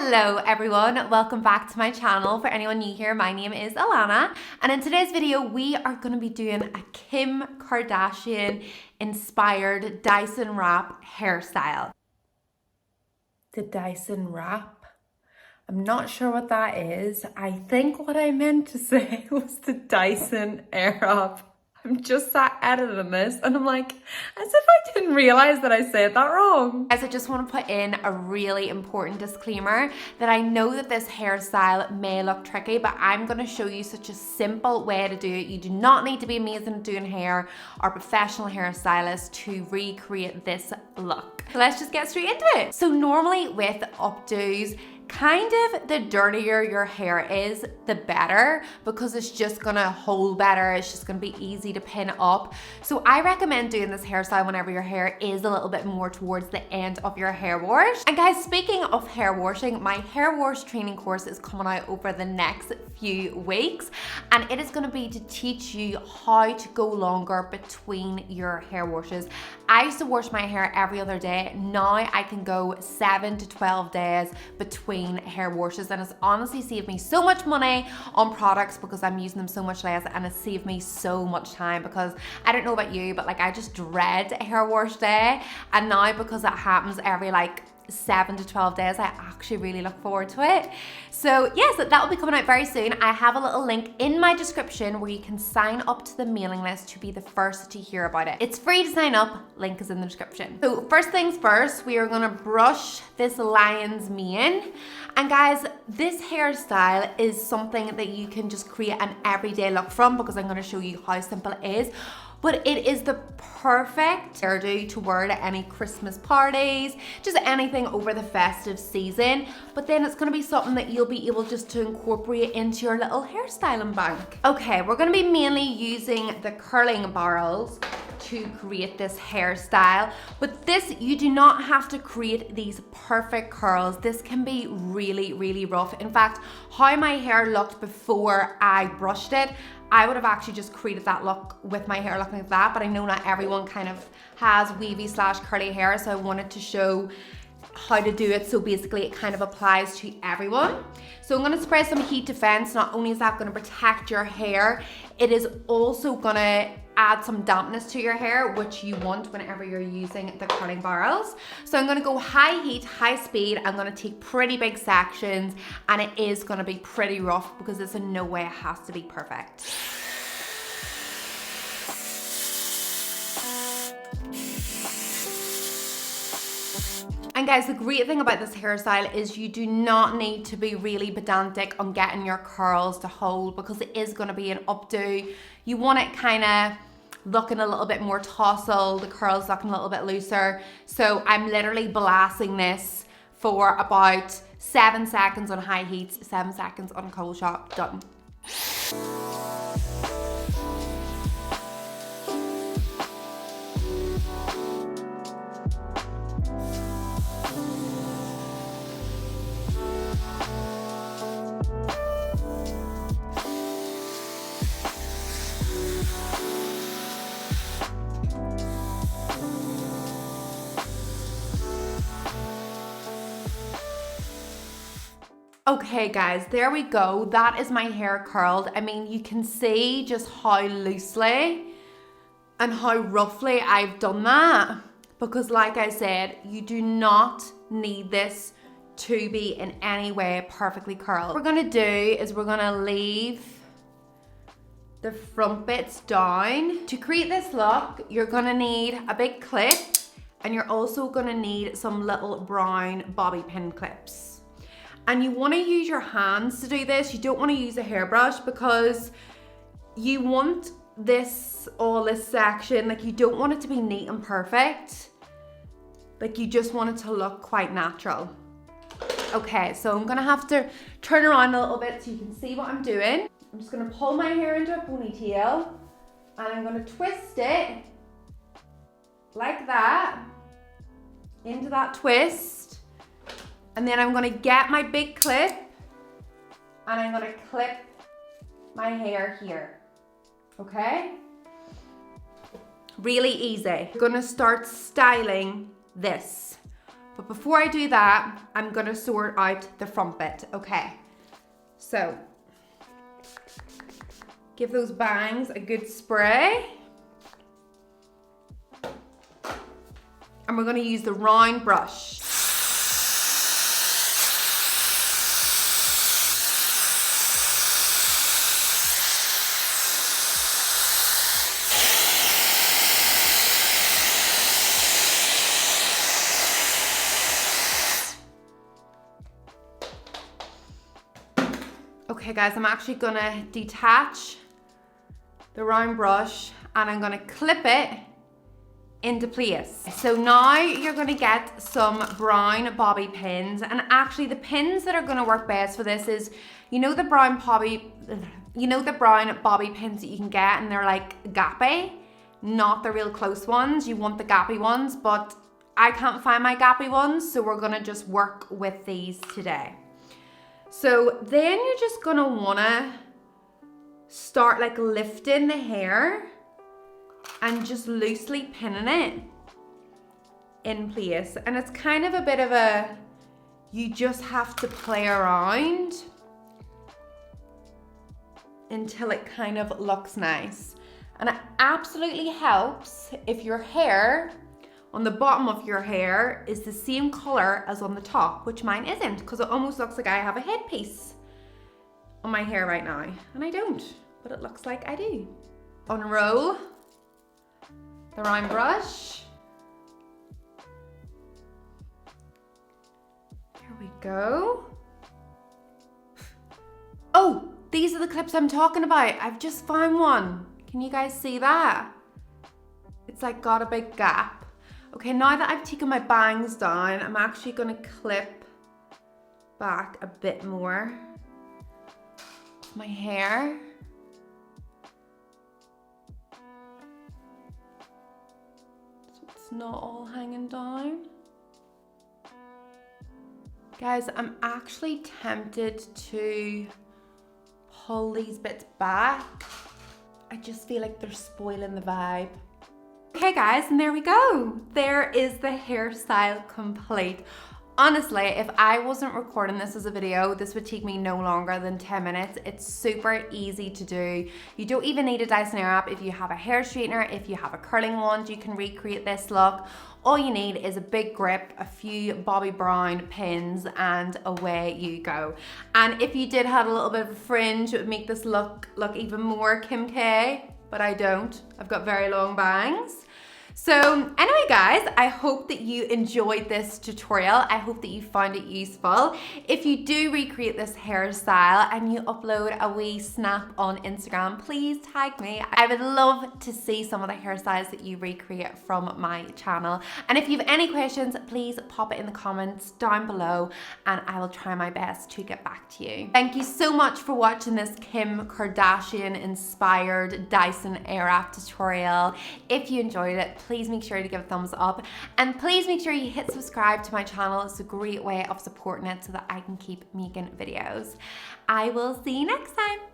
Hello everyone, welcome back to my channel. For anyone new here, my name is Alana, and in today's video we are going to be doing a Kim Kardashian inspired Dyson wrap hairstyle. The Dyson wrap, I'm not sure what that is. I think what I meant to say was the Dyson Airwrap. I'm just sat editing this and I'm like, as if I didn't realize that I said that wrong. Guys, I just want to put in a really important disclaimer that I know that this hairstyle may look tricky, but I'm going to show you such a simple way to do it. You do not need to be amazing at doing hair or professional hairstylist to recreate this look. So let's just get straight into it. So normally with updos, kind of the dirtier your hair is, the better, because it's just gonna hold better, it's just gonna be easy to pin up. So I recommend doing this hairstyle whenever your hair is a little bit more towards the end of your hair wash. And guys, speaking of hair washing, my hair wash training course is coming out over the next few weeks, and it is gonna be to teach you how to go longer between your hair washes. I used to wash my hair every other day. Now I can go 7 to 12 days between hair washes, and it's honestly saved me so much money on products because I'm using them so much less, and it's saved me so much time because I don't know about you, but like I just dread a hair wash day, and now because it happens every like 7 to 12 days, I actually really look forward to it. So yes, that will be coming out very soon. I have a little link in my description where you can sign up to the mailing list to be the first to hear about it. It's free to sign up, link is in the description. So first things first, we are gonna brush this lion's mane. And guys, this hairstyle is something that you can just create an everyday look from, because I'm gonna show you how simple it is. But it is the perfect hairdo to wear to any Christmas parties, just anything over the festive season. But then it's gonna be something that you'll be able just to incorporate into your little hairstyling bank. Okay, we're gonna be mainly using the curling barrels to create this hairstyle, but this, you do not have to create these perfect curls. This can be really, really rough. In fact, how my hair looked before I brushed it, I would have actually just created that look with my hair looking like that, but I know not everyone kind of has wavy / curly hair, so I wanted to show how to do it so basically it kind of applies to everyone. So I'm going to spray some heat defense. Not only is that going to protect your hair, it is also going to add some dampness to your hair, which you want whenever you're using the curling barrels. So I'm going to go high heat, high speed. I'm going to take pretty big sections, and it is going to be pretty rough because it's in no way it has to be perfect. And guys, the great thing about this hairstyle is you do not need to be really pedantic on getting your curls to hold, because it is going to be an updo. You want it kind of looking a little bit more tousled, the curls looking a little bit looser. So I'm literally blasting this for about 7 seconds on high heat, 7 seconds on cold shot, done. Okay guys, there we go. That is my hair curled. I mean, you can see just how loosely and how roughly I've done that, because like I said, you do not need this to be in any way perfectly curled. What we're gonna do is we're gonna leave the front bits down. To create this look, you're gonna need a big clip, and you're also gonna need some little brown bobby pin clips. And you want to use your hands to do this. You don't want to use a hairbrush, because you want this, all this section, like you don't want it to be neat and perfect. Like you just want it to look quite natural. Okay, so I'm gonna have to turn around a little bit so you can see what I'm doing. I'm just gonna pull my hair into a ponytail, and I'm gonna twist it like that, into that twist. And then I'm gonna get my big clip, and I'm gonna clip my hair here, okay? Really easy. We're gonna start styling this. But before I do that, I'm gonna sort out the front bit, okay? So, give those bangs a good spray. And we're gonna use the round brush. Okay guys, I'm actually gonna detach the round brush and I'm gonna clip it into place. So now you're gonna get some brown bobby pins, and actually the pins that are gonna work best for this is, you know the brown bobby pins that you can get and they're like gappy, not the real close ones. You want the gappy ones, but I can't find my gappy ones, so we're gonna just work with these today. So then you're just gonna wanna start like lifting the hair and just loosely pinning it in place. And it's kind of a bit of a, you just have to play around until it kind of looks nice. And it absolutely helps if your hair on the bottom of your hair is the same color as on the top, which mine isn't, because it almost looks like I have a headpiece on my hair right now. And I don't, but it looks like I do. Unroll the round brush. There we go. Oh, these are the clips I'm talking about. I've just found one. Can you guys see that? It's like got a big gap. Okay, now that I've taken my bangs down, I'm actually gonna clip back a bit more my hair. So it's not all hanging down. Guys, I'm actually tempted to pull these bits back. I just feel like they're spoiling the vibe. Okay guys, and there we go. There is the hairstyle complete. Honestly, if I wasn't recording this as a video, this would take me no longer than 10 minutes. It's super easy to do. You don't even need a Dyson Airwrap. If you have a hair straightener, if you have a curling wand, you can recreate this look. All you need is a big grip, a few Bobby Brown pins, and away you go. And if you did have a little bit of a fringe, it would make this look even more Kim K, but I don't. I've got very long bangs. So anyway guys, I hope that you enjoyed this tutorial. I hope that you found it useful. If you do recreate this hairstyle and you upload a wee snap on Instagram, please tag me. I would love to see some of the hairstyles that you recreate from my channel. And if you have any questions, please pop it in the comments down below and I will try my best to get back to you. Thank you so much for watching this Kim Kardashian inspired Dyson Airwrap tutorial. If you enjoyed it, please make sure to give a thumbs up and please make sure you hit subscribe to my channel. It's a great way of supporting it so that I can keep making videos. I will see you next time.